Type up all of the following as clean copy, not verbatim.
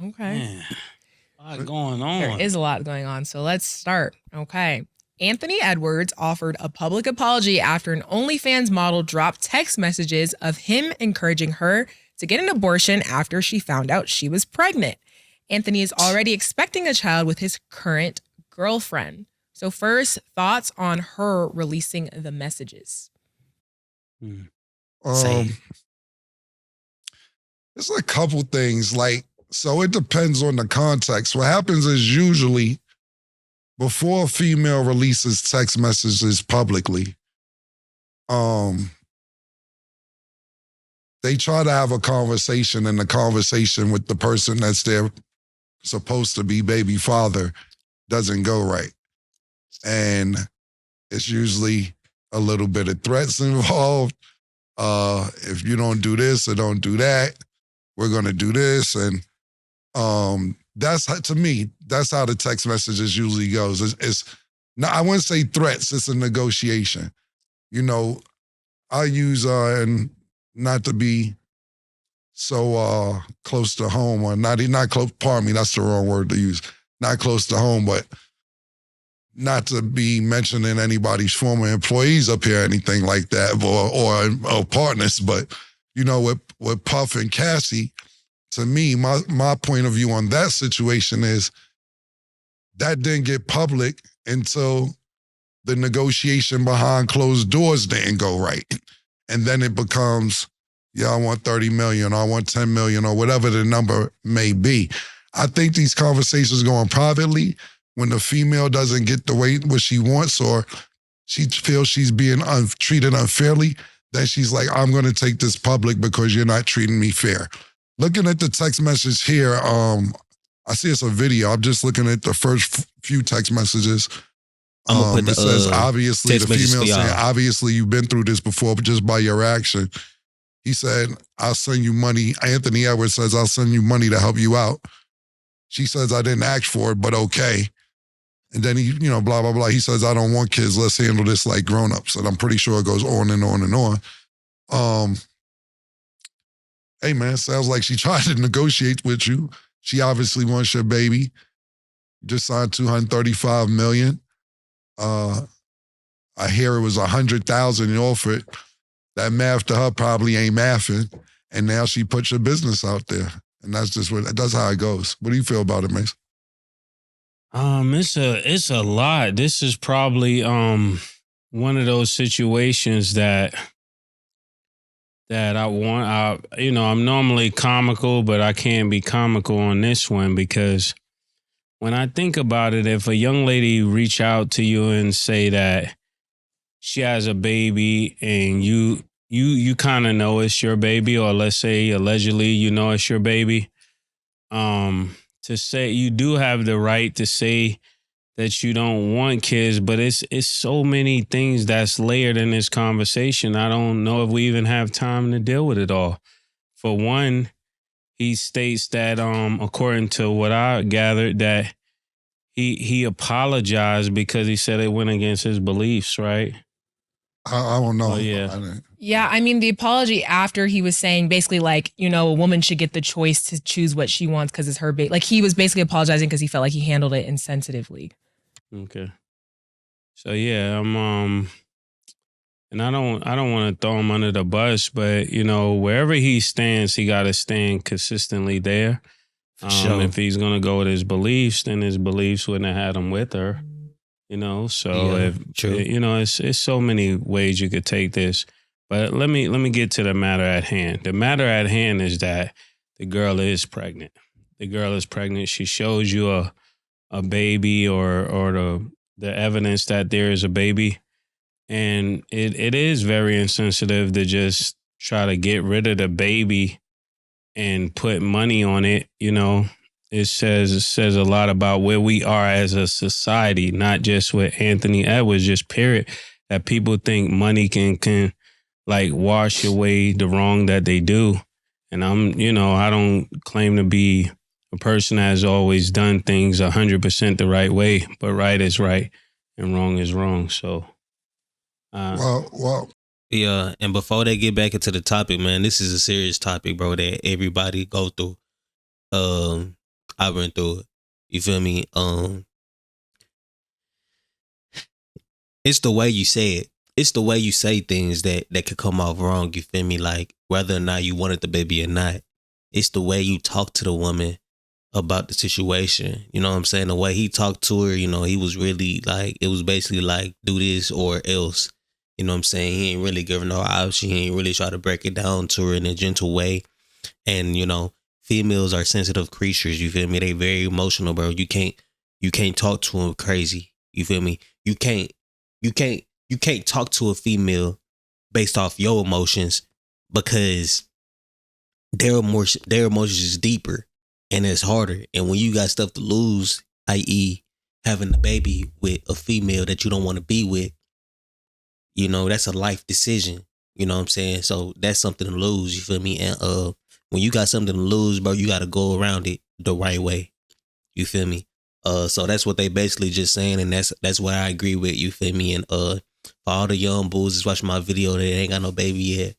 Okay. Man, a lot going on. There is a lot going on. So let's start. Okay. Anthony Edwards offered a public apology after an OnlyFans model dropped text messages of him encouraging her to get an abortion after she found out she was pregnant. Anthony is already expecting a child with his current girlfriend. So first, thoughts on her releasing the messages. There's a couple things. So it depends on the context. What happens is usually before a female releases text messages publicly, they try to have a conversation, and the conversation with the person that's their supposed to be baby father doesn't go right. And it's usually a little bit of threats involved. If you don't do this or don't do that, we're going to do this. And that's how, to me, that's how the text messages usually goes. It's not, I wouldn't say threats, it's a negotiation. You know, I use, and not to be so close to home, or not close, pardon me, that's the wrong word to use. Not close to home, but not to be mentioning anybody's former employees up here, anything like that, or partners. But, you know, with Puff and Cassie, to me, my point of view on that situation is that didn't get public until the negotiation behind closed doors didn't go right. And then it becomes, yeah, I want 30 million, or I want 10 million, or whatever the number may be. I think these conversations going privately, when the female doesn't get the way what she wants, or she feels she's being treated unfairly, then she's like, I'm going to take this public because you're not treating me fair. Looking at the text message here, I see it's a video. I'm just looking at the first few text messages. I'm gonna put the, it says, obviously, the female saying, obviously, you've been through this before, but just by your action. He said, I'll send you money. Anthony Edwards says, I'll send you money to help you out. She says, I didn't ask for it, but okay. And then he, you know, blah, blah, blah. He says, I don't want kids. Let's handle this like grown-ups. And I'm pretty sure it goes on and on and on. Hey, man, sounds like she tried to negotiate with you. She obviously wants your baby. You just signed $235 million. I hear it was $100,000 you offered. That math to her probably ain't mathing. And now she puts your business out there. And that's how it goes. What do you feel about it, Mase? It's a lot. This is probably one of those situations that I'm normally comical, but I can't be comical on this one, because when I think about it, if a young lady reach out to you and say that she has a baby and you kind of know it's your baby, or let's say allegedly you know it's your baby, to say, you do have the right to say that you don't want kids, but it's so many things that's layered in this conversation. I don't know if we even have time to deal with it all. For one, he states that, according to what I gathered, that he apologized because he said it went against his beliefs, right? I don't know. Oh, yeah. Yeah, I mean, the apology after he was saying basically like, you know, a woman should get the choice to choose what she wants because it's her baby. Like, he was basically apologizing because he felt like he handled it insensitively. Okay. So yeah, and I don't want to throw him under the bus, but you know, wherever he stands, he got to stand consistently there. Sure. If he's gonna go with his beliefs, then his beliefs wouldn't have had him with her. You know, so Yeah, true. you know, it's so many ways you could take this. But let me get to the matter at hand. The matter at hand is that the girl is pregnant. The girl is pregnant. She shows you a baby or the evidence that there is a baby. And it is very insensitive to just try to get rid of the baby and put money on it. You know, it says a lot about where we are as a society, not just with Anthony Edwards, just period, that people think money can like wash away the wrong that they do. And I don't claim to be a person that has always done things 100% the right way, but right is right and wrong is wrong. So, well. Yeah, and before they get back into the topic, man, this is a serious topic, bro, that everybody go through. I've been through it. You feel me? It's the way you say it. It's the way you say things that could come off wrong. You feel me? Like whether or not you wanted the baby or not. It's the way you talk to the woman about the situation. You know what I'm saying? The way he talked to her, he was really like, it was basically like, do this or else. You know what I'm saying? He ain't really giving her no option. He ain't really try to break it down to her in a gentle way. And, females are sensitive creatures. You feel me? They very emotional, bro. You can't talk to them crazy. You feel me? You can't talk to a female based off your emotions because their emotions is deeper and it's harder. And when you got stuff to lose, i.e. having a baby with a female that you don't want to be with, that's a life decision. You know what I'm saying? So that's something to lose. You feel me? And when you got something to lose, bro, you got to go around it the right way. You feel me? So that's what they basically just saying, and that's what I agree with. You feel me? And for all the young bulls that's watching my video that ain't got no baby yet,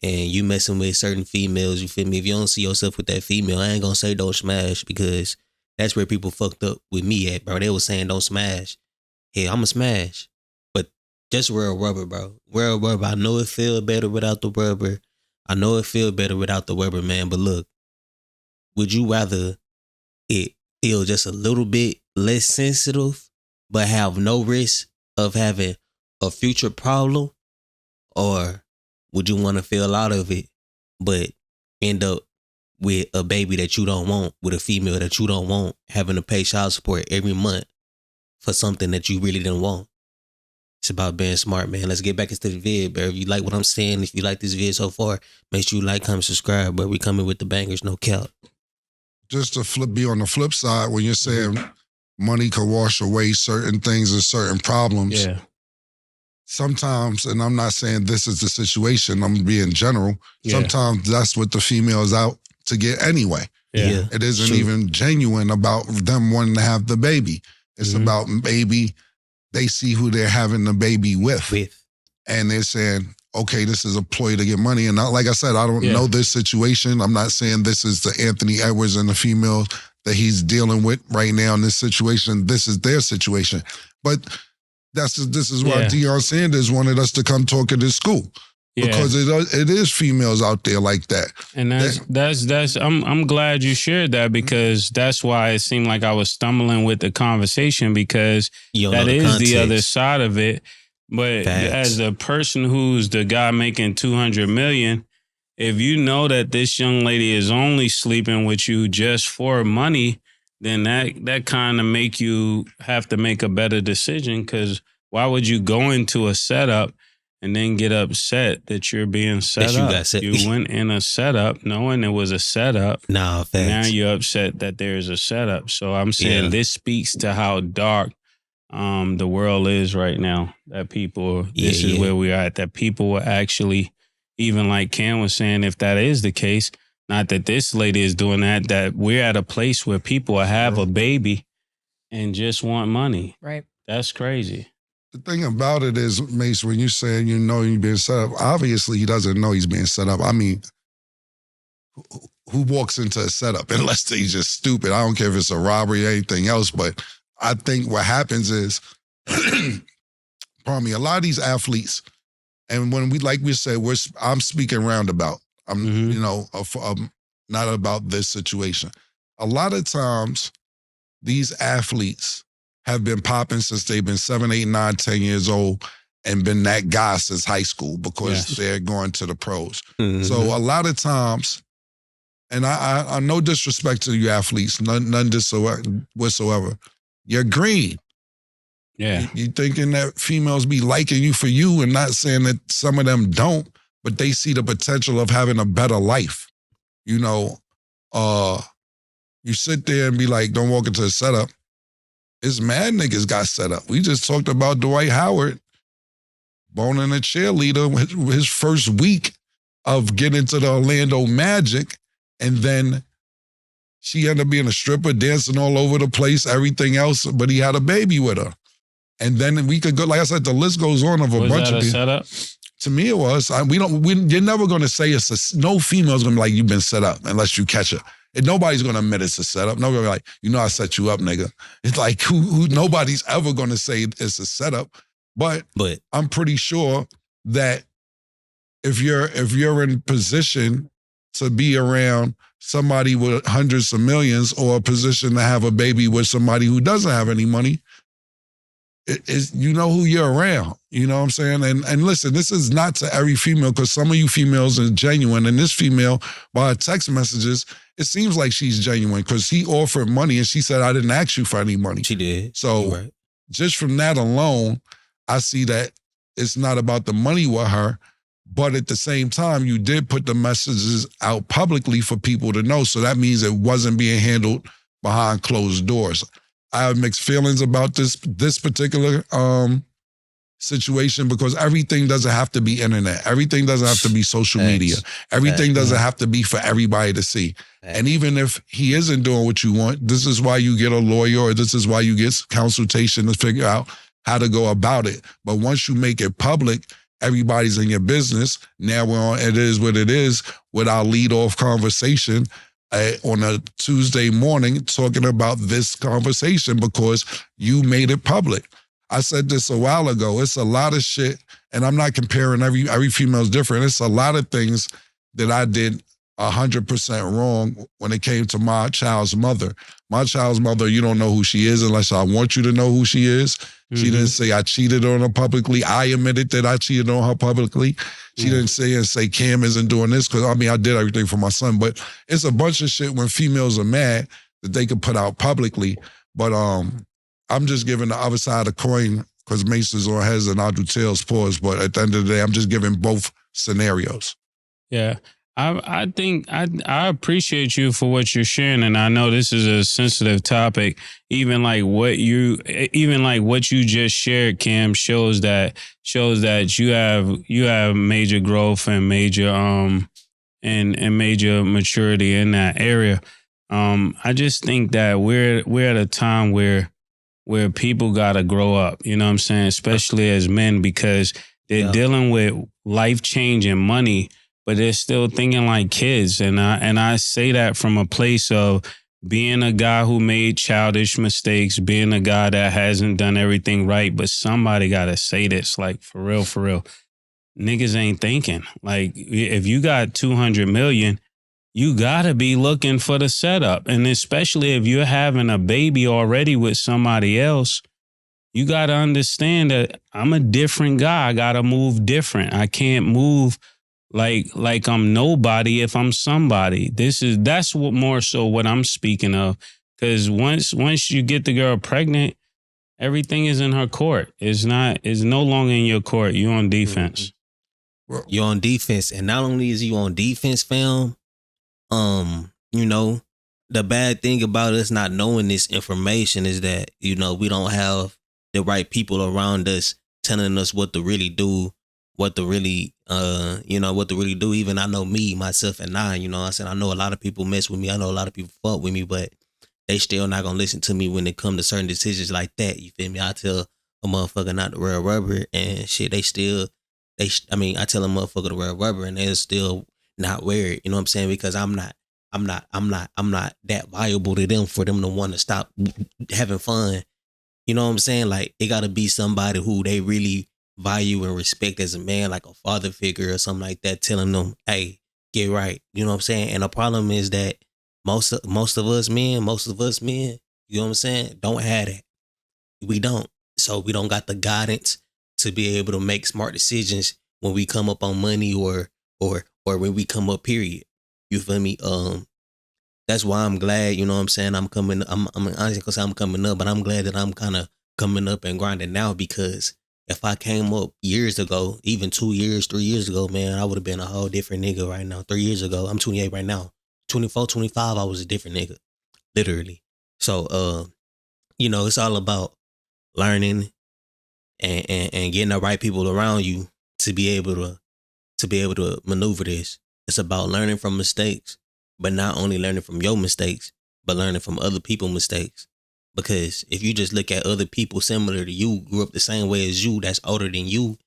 and you messing with certain females, you feel me? If you don't see yourself with that female, I ain't gonna say don't smash, because that's where people fucked up with me at, bro. They was saying don't smash. Hey, I'ma smash. But just wear a rubber, bro. Wear a rubber. I know it feel better without the rubber. I know it feel better without the rubber, man. But look, would you rather it feel just a little bit less sensitive, but have no risk of having a future problem? Or would you want to feel out of it, but end up with a baby that you don't want, with a female that you don't want, having to pay child support every month for something that you really didn't want? It's about being smart, man. Let's get back into the vid, bro. If you like what I'm saying, if you like this vid so far, make sure you like, comment, subscribe, bro. We coming with the bangers, no cap. Just to be on the flip side, when you're saying money can wash away certain things and certain problems, sometimes, and I'm not saying this is the situation, I'm being general, sometimes that's what the female is out to get anyway. Yeah. It isn't even genuine about them wanting to have the baby. It's about maybe they see who they're having the baby with. And they're saying, okay, this is a ploy to get money. And like I said, I don't know this situation. I'm not saying this is the Anthony Edwards and the female that he's dealing with right now in this situation. This is their situation. But this is why Deion Sanders wanted us to come talk at his school. Because it is females out there like that. And that's I'm glad you shared that, because that's why it seemed like I was stumbling with the conversation, because that is the other side of it. But as a person who's the guy making $200 million, if you know that this young lady is only sleeping with you just for money, then that kind of make you have to make a better decision. Because why would you go into a setup and then get upset that you're being set up? You went in a setup knowing it was a setup. Nah, facts. Now you're upset that there's a setup. So I'm saying this speaks to how dark the world is right now. That people, this is where we are at. That people will actually, even like Cam was saying, if that is the case, not that this lady is doing that we're at a place where people have a baby and just want money. Right. That's crazy. The thing about it is, Mase, when you're saying you know you're being set up, obviously he doesn't know he's being set up. I mean, who walks into a setup unless they just stupid? I don't care if it's a robbery or anything else, but I think what happens is, pardon me, a lot of these athletes, and when like we said, I'm speaking roundabout. I'm, not about this situation. A lot of times, these athletes have been popping since they've been 7, 8, 9, 10 years old and been that guy since high school because they're going to the pros. So a lot of times, and I no disrespect to you athletes, none whatsoever. You're green. Yeah. You thinking that females be liking you for you, and not saying that some of them don't, but they see the potential of having a better life. You sit there and be like, don't walk into a setup. It's mad niggas got set up. We just talked about Dwight Howard boning a cheerleader his first week of getting to the Orlando Magic, and then she ended up being a stripper, dancing all over the place, everything else, but he had a baby with her. And then we could go, like I said, the list goes on of a bunch of people. Setup? To me, it was. You're never going to say no female's going to be like, you've been set up unless you catch her. And nobody's gonna admit it's a setup. Nobody like, I set you up, nigga. It's like who nobody's ever gonna say it's a setup. But I'm pretty sure that if you're in position to be around somebody with hundreds of millions, or a position to have a baby with somebody who doesn't have any money, who you're around. You know what I'm saying? And listen, this is not to every female, because some of you females are genuine, and this female, by her text messages, it seems like she's genuine, because he offered money and she said, I didn't ask you for any money. She did. So just from that alone, I see that it's not about the money with her, but at the same time, you did put the messages out publicly for people to know. So that means it wasn't being handled behind closed doors. I have mixed feelings about this particular situation, because everything doesn't have to be internet. Everything doesn't have to be social media. Everything doesn't have to be for everybody to see. And even if he isn't doing what you want, this is why you get a lawyer, or this is why you get consultation to figure out how to go about it. But once you make it public, everybody's in your business. Now we're on It Is What It Is with our lead-off conversation on a Tuesday morning, talking about this conversation because you made it public. I said this a while ago. It's a lot of shit, and I'm not comparing every female's different. It's a lot of things that I did 100% wrong when it came to my child's mother. My child's mother, you don't know who she is unless I want you to know who she is. She didn't say I cheated on her publicly. I admitted that I cheated on her publicly. She didn't say Cam isn't doing this, because I did everything for my son. But it's a bunch of shit when females are mad that they can put out publicly. But I'm just giving the other side of the coin, because Mase is on heads and I'll do tails, pause. But at the end of the day, I'm just giving both scenarios. Yeah. I think I appreciate you for what you're sharing, and I know this is a sensitive topic. Even like what you just shared, Cam, shows that you have major growth and major and major maturity in that area. I just think that we're at a time where people gotta grow up. You know what I'm saying? Especially as men, because they're dealing with life changing money, but they're still thinking like kids. And I say that from a place of being a guy who made childish mistakes, being a guy that hasn't done everything right. But somebody got to say this, like, for real. Niggas ain't thinking. Like, if you got 200 million, you got to be looking for the setup. And especially if you're having a baby already with somebody else, you got to understand that I'm a different guy. I got to move different. I can't move like I'm nobody if I'm somebody. That's what more so what I'm speaking of. Because once you get the girl pregnant, everything is in her court. It's no longer in your court. You're on defense. You're on defense. And not only is you on defense, fam, the bad thing about us not knowing this information is that, we don't have the right people around us telling us what to really do, what to really do. Even I know me, myself, and I know a lot of people mess with me. I know a lot of people fuck with me, but they still not gonna listen to me when it come to certain decisions like that. You feel me? I tell a motherfucker not to wear rubber and shit. I tell a motherfucker to wear rubber and they'll still not wear it. You know what I'm saying? Because I'm not that valuable to them for them to want to stop having fun. You know what I'm saying? Like, it gotta be somebody who they really value and respect as a man, like a father figure or something like that, telling them, hey, get right. You know what I'm saying? And the problem is that most of us men, you know what I'm saying, don't have that. We don't. So we don't got the guidance to be able to make smart decisions when we come up on money or when we come up, period. You feel me? That's why I'm glad, you know what I'm saying, I'm coming up, but I'm glad that I'm kind of coming up and grinding now, because if I came up years ago, even 2 years, 3 years ago, man, I would have been a whole different nigga right now. 3 years ago, I'm 28 right now. 24, 25, I was a different nigga, literally. So, it's all about learning and getting the right people around you to be able to maneuver this. It's about learning from mistakes, but not only learning from your mistakes, but learning from other people's mistakes. Because if you just look at other people similar to you, grew up the same way as you, that's older than you,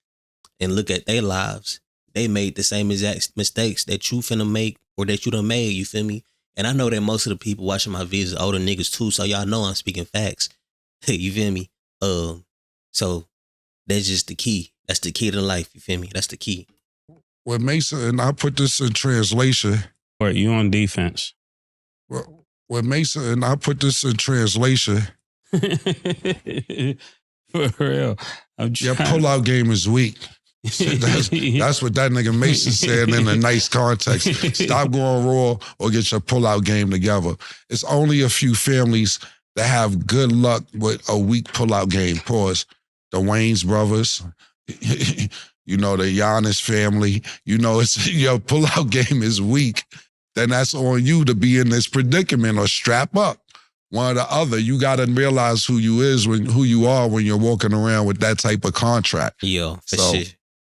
and look at their lives, they made the same exact mistakes that you finna make or that you done made, you feel me? And I know that most of the people watching my videos are older niggas too, so y'all know I'm speaking facts. You feel me? So that's just the key. That's the key to life. You feel me? That's the key. With Mesa, and I put this in translation. Or you on defense? With Mesa, and I put this in translation. For real. Your pullout game is weak. That's what that nigga Mason said in a nice context. Stop going raw or get your pullout game together. It's only a few families that have good luck with a weak pullout game. Pause. The Wayans brothers, you know, the Giannis family, you know, it's your pullout game is weak. Then that's on you to be in this predicament or strap up. One or the other. You got to realize who you are when you're walking around with that type of contract. Yo, for so, sure.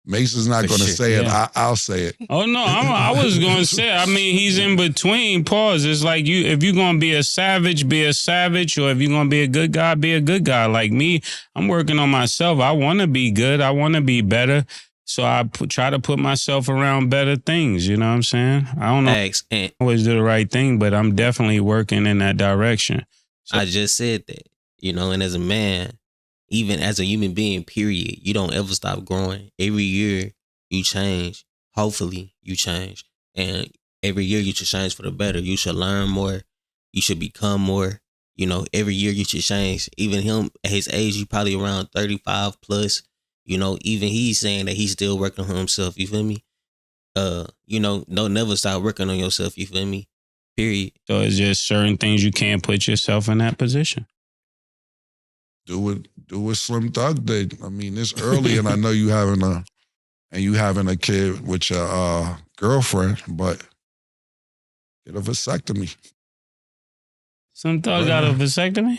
Mason's not going to say it. I'll say it. Oh, no, I was going to say, I mean, he's in between. Pause. It's like if you're going to be a savage, be a savage. Or if you're going to be a good guy, be a good guy. Like me, I'm working on myself. I want to be good. I want to be better. So I try to put myself around better things. You know what I'm saying? I don't know always do the right thing, but I'm definitely working in that direction. So, I just said that, you know, and as a man, even as a human being, period, you don't ever stop growing. Every year you change. Hopefully you change. And every year you should change for the better. You should learn more. You should become more. You know, every year you should change. Even him, at his age, you probably around 35 plus. You know, even he's saying that he's still working on himself. You feel me? You know, don't never stop working on yourself. You feel me? Period. So it's just certain things you can't put yourself in that position. Do what Slim Thug did. I mean, it's early, and I know you having a kid with your girlfriend, but get a vasectomy. Slim Thug got a vasectomy?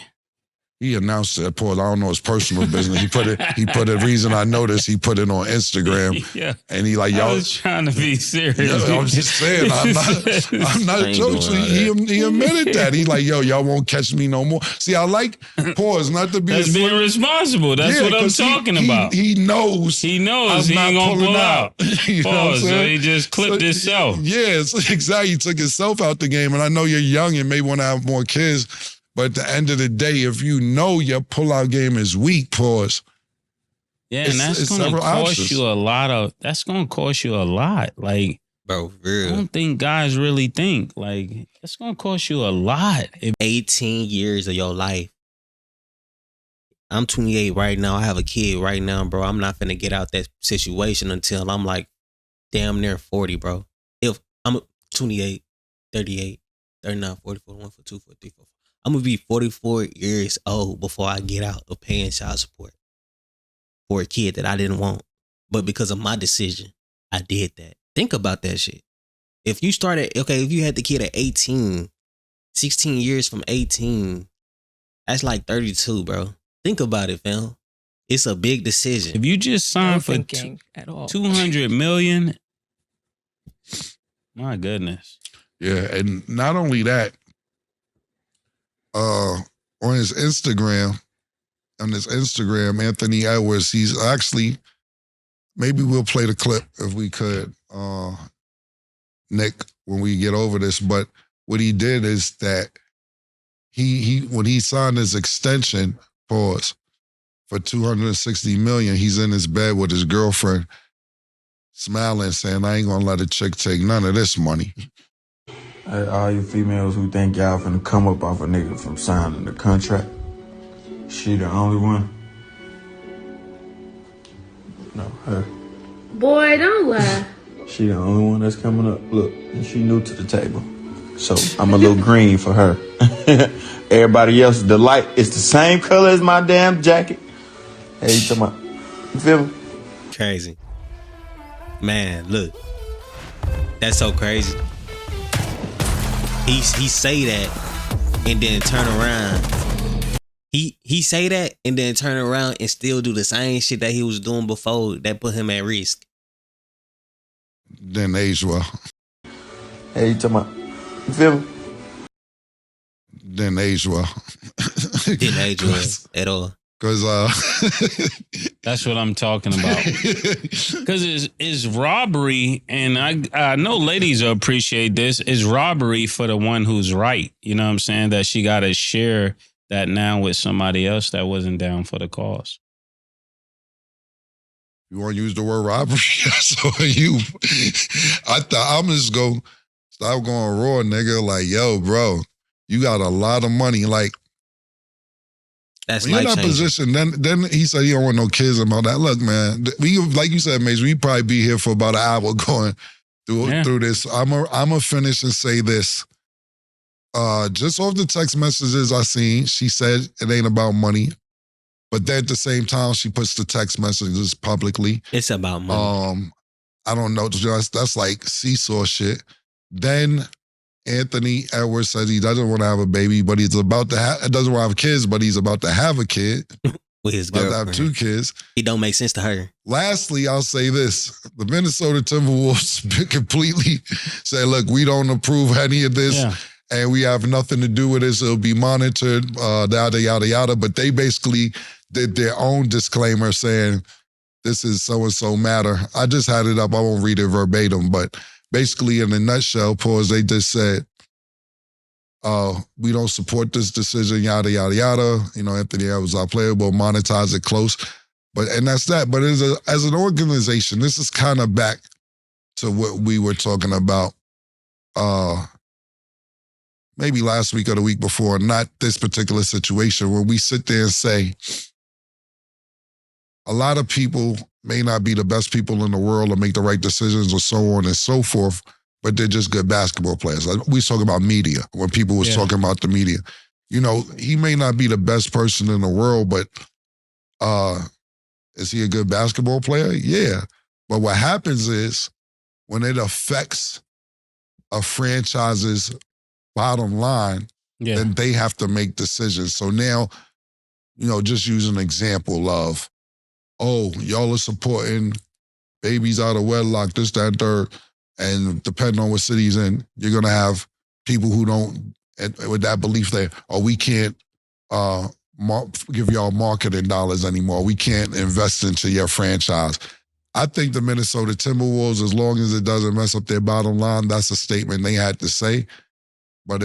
He announced it. Paul, I don't know his personal business. He put a reason I noticed. He put it on Instagram. Yeah. And he like, y'all. I was trying to be serious. Yeah, I'm just saying. I'm not joking. He admitted that. He like, yo, y'all won't catch me no more. See, I like pause not to be. That's being responsible. That's what I'm talking about. He knows. He knows he ain't gonna pull out. You know what I'm So saying? he just clipped himself. Yes, exactly. He took himself out the game. And I know you're young and may want to have more kids. But at the end of the day, if you know your pullout game is weak, pause. Yeah, and that's going to cost you a lot. That's going to cost you a lot. Like, bro, real. I don't think guys really think. Like, it's going to cost you a lot. 18 years of your life. I'm 28 right now. I have a kid right now, bro. I'm not finna get out that situation until I'm like damn near 40, bro. If I'm 28, 38, 39, 40, 41, 42, 43, 44. I'm going to be 44 years old before I get out of paying child support for a kid that I didn't want. But because of my decision, I did that. Think about that shit. If you if you had the kid at 18, 16 years from 18, that's like 32, bro. Think about it, fam. It's a big decision. If you just signed for $200 million, my goodness. Yeah, and not only that, on his Instagram, Anthony Edwards, he's actually, maybe we'll play the clip if we could, Nick, when we get over this. But what he did is that he when he signed his extension, pause, for $260 million, he's in his bed with his girlfriend, smiling, saying, I ain't gonna let a chick take none of this money. All you females who think y'all finna come up off a nigga from signing the contract, she the only one? No, her. Boy, don't lie. She the only one that's coming up. Look, and she new to the table. So I'm a little green for her. Everybody else, the light is the same color as my damn jacket. Hey, you talking about, you feel me? Crazy. Man, look. That's so crazy. He say that and then turn around. He say that and then turn around and still do the same shit that he was doing before that put him at risk. Didn't age well. Hey, you talking about, you feel me? Didn't age well. Didn't age well at all. Because That's what I'm talking about. Because it's robbery, and I know ladies will appreciate this. It's robbery for the one who's right. You know what I'm saying? That she got to share that now with somebody else that wasn't down for the cause. you want to use the word robbery, so you. I thought I'm just going to stop going raw, nigga. Like, yo, bro, you got a lot of money. Like, That's when you're in that life-changing. position, then he said he don't want no kids about that. Look, man, we like you said, Mase, we probably be here for about an hour going through this. I'm a finish and say this. Just off the text messages I seen, she said it ain't about money. But then at the same time, she puts the text messages publicly. It's about money. I don't know. That's like seesaw shit. Then Anthony Edwards says he doesn't want to have a baby, but he's about to doesn't want to have kids, but he's about to have a kid. With his About to girlfriend. have 2 kids. It don't make sense to her. Lastly, I'll say this. The Minnesota Timberwolves completely say, look, we don't approve any of this. Yeah. And we have nothing to do with this. It'll be monitored, yada, yada, yada. But they basically did their own disclaimer saying, this is so-and-so matter. I just had it up. I won't read it verbatim. But basically, in a nutshell, they just said, we don't support this decision, yada, yada, yada. You know, Anthony Edwards, our player, will monetize it close. And that's that. But as an organization, this is kind of back to what we were talking about maybe last week or the week before, not this particular situation, where we sit there and say, a lot of people may not be the best people in the world or make the right decisions or so on and so forth, but they're just good basketball players. Like we talk about media, when people was talking about the media. You know, he may not be the best person in the world, but is he a good basketball player? Yeah. But what happens is when it affects a franchise's bottom line, then they have to make decisions. So now, you know, just use an example of, oh, y'all are supporting babies out of wedlock, this, that, and third. And depending on what city he's in, you're going to have people who don't, with that belief that, oh, we can't give y'all marketing dollars anymore. We can't invest into your franchise. I think the Minnesota Timberwolves, as long as it doesn't mess up their bottom line, that's a statement they had to say. But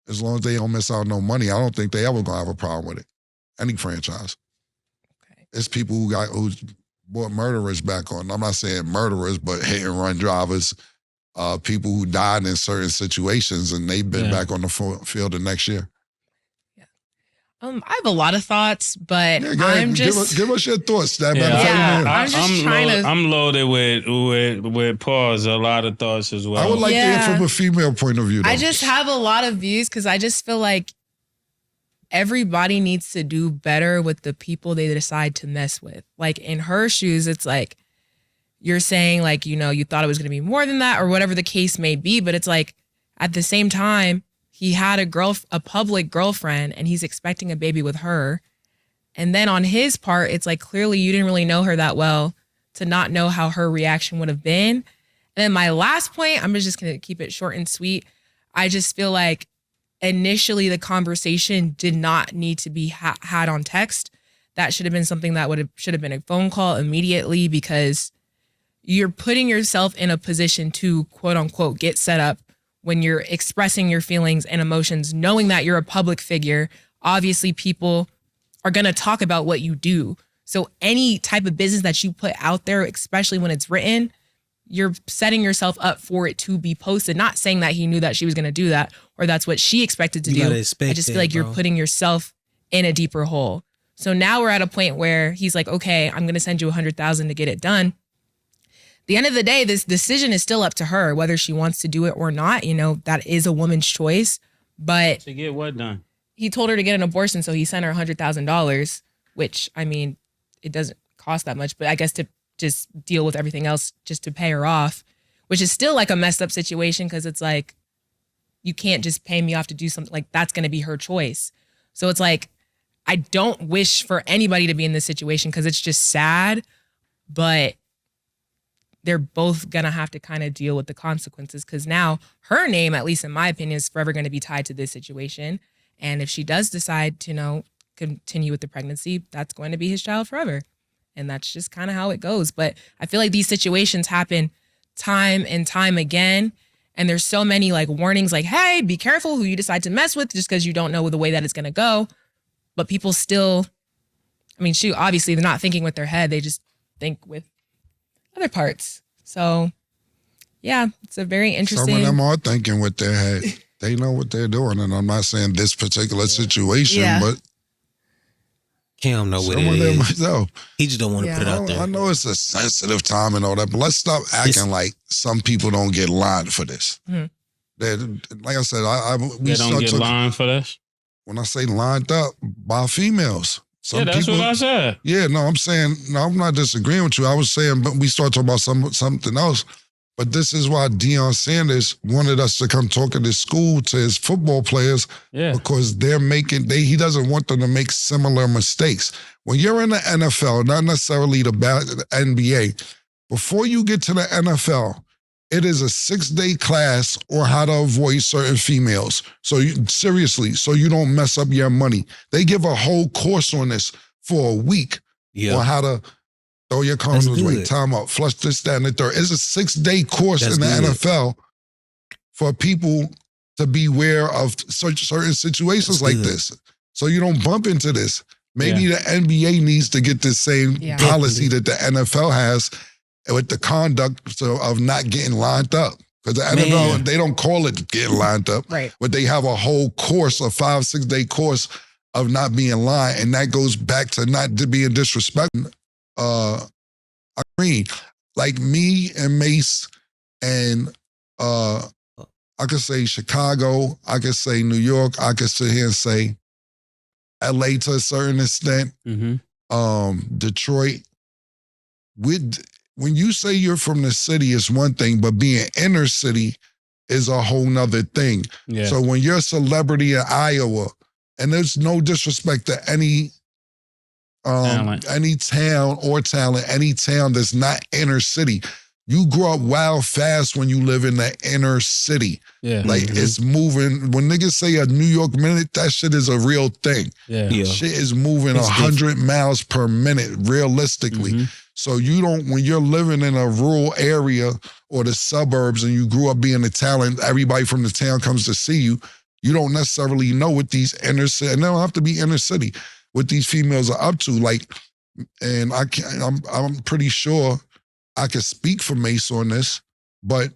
as long as they don't miss out no money, I don't think they ever going to have a problem with it. Any franchise. Okay. It's people who brought murderers back on. I'm not saying murderers, but hit and run drivers, people who died in certain situations, and they've been back on the field the next year. I have a lot of thoughts, but I'm just give us your thoughts. I'm just trying to. I'm loaded with pause. A lot of thoughts as well. I would like to hear from a female point of view, though. I just have a lot of views because I just feel like everybody needs to do better with the people they decide to mess with. Like in her shoes, it's like you're saying, like, you know, you thought it was going to be more than that or whatever the case may be, but it's like at the same time, he had a public girlfriend and he's expecting a baby with her. And then on his part, it's like clearly you didn't really know her that well to not know how her reaction would have been. And then my last point, I'm just going to keep it short and sweet. I just feel like initially the conversation did not need to be had on text. That should have been something that should have been a phone call immediately, because you're putting yourself in a position to quote unquote get set up when you're expressing your feelings and emotions, knowing that you're a public figure. Obviously, people are going to talk about what you do. So any type of business that you put out there, especially when it's written, you're setting yourself up for it to be posted. Not saying that he knew that she was going to do that or that's what she expected to do. I just feel like you're putting yourself in a deeper hole. So now we're at a point where he's like, okay, I'm going to send you $100,000 to get it done. The end of the day, this decision is still up to her, whether she wants to do it or not. You know, that is a woman's choice. But to get what done? He told her to get an abortion, so he sent her $100,000, which, I mean, it doesn't cost that much, but I guess to just deal with everything else, just to pay her off, which is still like a messed up situation, because it's like, you can't just pay me off to do something. Like, that's going to be her choice. So it's like, I don't wish for anybody to be in this situation because it's just sad, but they're both going to have to kind of deal with the consequences, because now her name, at least in my opinion, is forever going to be tied to this situation. And if she does decide to, you know, continue with the pregnancy, that's going to be his child forever. And that's just kind of how it goes. But I feel like these situations happen time and time again. And there's so many like warnings like, hey, be careful who you decide to mess with just because you don't know the way that it's going to go. But people still, I mean, shoot, obviously they're not thinking with their head. They just think with other parts. So yeah, it's a very interesting. Some of them are thinking with their head. They know what they're doing. And I'm not saying this particular situation, but Cam know what some it of them is. know. He just don't want to put it out there. I know it's a sensitive time and all that, but let's stop acting like some people don't get lined for this. Mm-hmm. Like I said, They don't get lined for this? When I say lined up, by females. Some that's people, what I said. Yeah, no, I'm saying, no, I'm not disagreeing with you. I was saying, but we start talking about something else. But this is why Deion Sanders wanted us to come talk at his school to his football players because he doesn't want them to make similar mistakes. When you're in the NFL, not necessarily the NBA, before you get to the NFL, it is a 6-day class on how to avoid certain females. So seriously, so you don't mess up your money. They give a whole course on this for a week on how to throw your condoms away, time out, flush this, that, and the third. It's a 6-day course in the NFL for people to be aware of certain situations like this. So you don't bump into this. Maybe the NBA needs to get the same policy that the NFL has with the conduct of not getting lined up. Because the NFL, they don't call it getting lined up, but they have a whole course, a 5-6 day course of not being lined. And that goes back to not being disrespectful. I mean, like me and Mase and I could say Chicago, I could say New York, I could sit here and say LA to a certain extent, Detroit. When you say you're from the city, it's one thing, but being inner city is a whole nother thing. Yeah. So when you're a celebrity in Iowa, and there's no disrespect to any town or talent, any town that's not inner city. You grow up wild fast when you live in the inner city. Yeah. Like it's moving. When niggas say a New York minute, that shit is a real thing. Yeah. Shit is moving 100 miles per minute, realistically. So you don't, when you're living in a rural area or the suburbs and you grew up being a talent, everybody from the town comes to see you, you don't necessarily know what these inner city, and they don't have to be inner city, what these females are up to. Like, and I'm pretty sure I could speak for Mase on this, but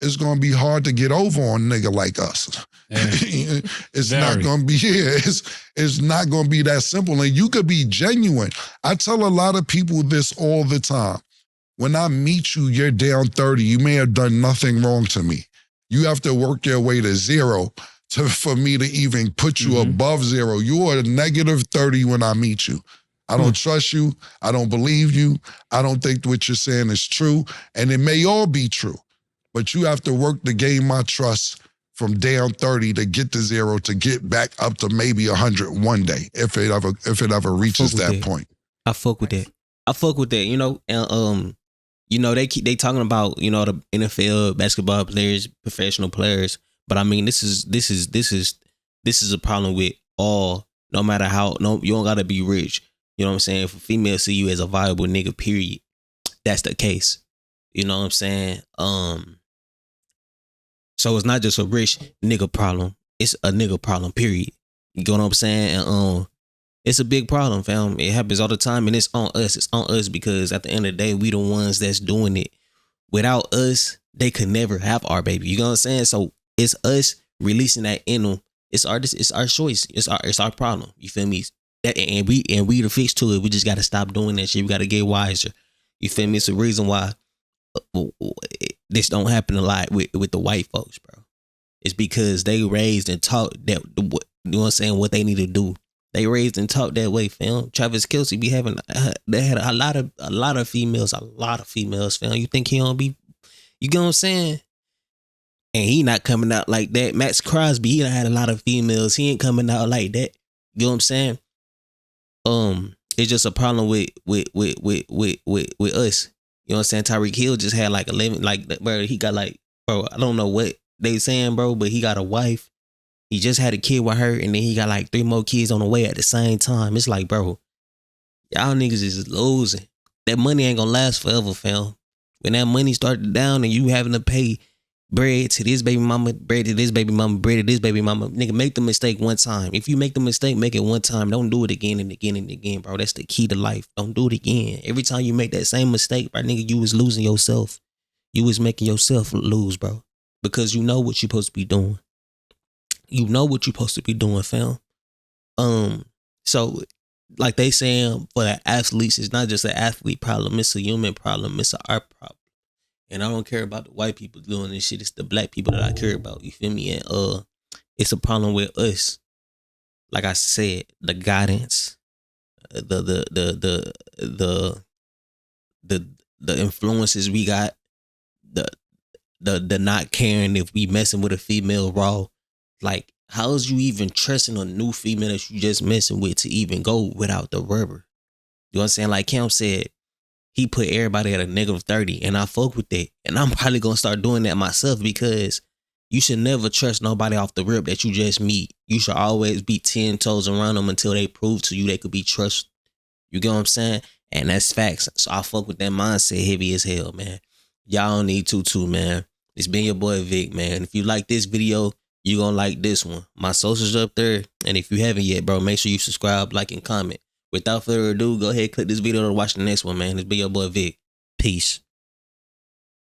it's going to be hard to get over on a nigga like us. Yeah. It's not going to be, it's not going to be that simple. And you could be genuine. I tell a lot of people this all the time. When I meet you, you're down 30. You may have done nothing wrong to me. You have to work your way to zero for me to even put you above zero. You are a negative 30 when I meet you. I don't trust you. I don't believe you. I don't think what you're saying is true. And it may all be true. But you have to work to gain my trust from down 30 to get to zero, to get back up to maybe 100 one day, if it ever reaches that point. I fuck with that. You know, and you know, they talking about, you know, the NFL basketball players, professional players. But I mean, this is a problem with all, no matter how, you don't gotta be rich. You know what I'm saying? If a female see you as a viable nigga, period, that's the case. You know what I'm saying? So it's not just a rich nigga problem. It's a nigga problem, period. You know what I'm saying? And it's a big problem, fam. It happens all the time, and it's on us. It's on us because at the end of the day, we the ones that's doing it. Without us, they could never have our baby. You know what I'm saying? So it's us releasing that in them. It's our choice. It's our problem. You feel me? And we the fix to it. We just got to stop doing that shit. We got to get wiser. You feel me? It's the reason why this don't happen a lot with the white folks, bro. It's because they raised and taught that, you know what I'm saying, what they need to do. They raised and taught that way, fam. Travis Kelce be having, they had a lot of females, fam. You think he don't be, you know what I'm saying? And he not coming out like that. Max Crosby, he done had a lot of females. He ain't coming out like that. You know what I'm saying? It's just a problem with us. You know what I'm saying? Tyreek Hill just had like 11, like, bro, he got like, bro, I don't know what they saying, bro, but he got a wife He just had a kid with her, and then he got like 3 more kids on the way at the same time. It's like, bro, y'all niggas is losing. That money ain't gonna last forever, fam. When that money started down and you having to pay bread to this baby mama, bread to this baby mama, bread to this baby mama, nigga, make the mistake one time. If you make the mistake, make it one time. Don't do it again and again and again, bro. That's the key to life. Don't do it again. Every time you make that same mistake, bro, nigga, you was losing yourself. You was making yourself lose, bro. Because you know what you're supposed to be doing. You know what you're supposed to be doing, fam. So like they saying for the athletes, it's not just an athlete problem, it's a human problem, it's an art problem. And I don't care about the white people doing this shit. It's the black people that I care about. You feel me? And it's a problem with us. Like I said, the guidance, the influences we got, the not caring if we messing with a female raw. Like, how is you even trusting a new female that you just messing with to even go without the rubber? You know what I'm saying? Like Cam said, he put everybody at a -30, and I fuck with that. And I'm probably gonna start doing that myself, because you should never trust nobody off the rip that you just meet. You should always be 10 toes around them until they prove to you they could be trusted. You get what I'm saying? And that's facts. So I fuck with that mindset heavy as hell, man. Y'all don't need to too, man. It's been your boy Vic, man. If you like this video, you gonna like this one. My socials up there. And if you haven't yet, bro, make sure you subscribe, like, and comment. Without further ado, go ahead, click this video to watch the next one, man. It's been your boy Vic. Peace.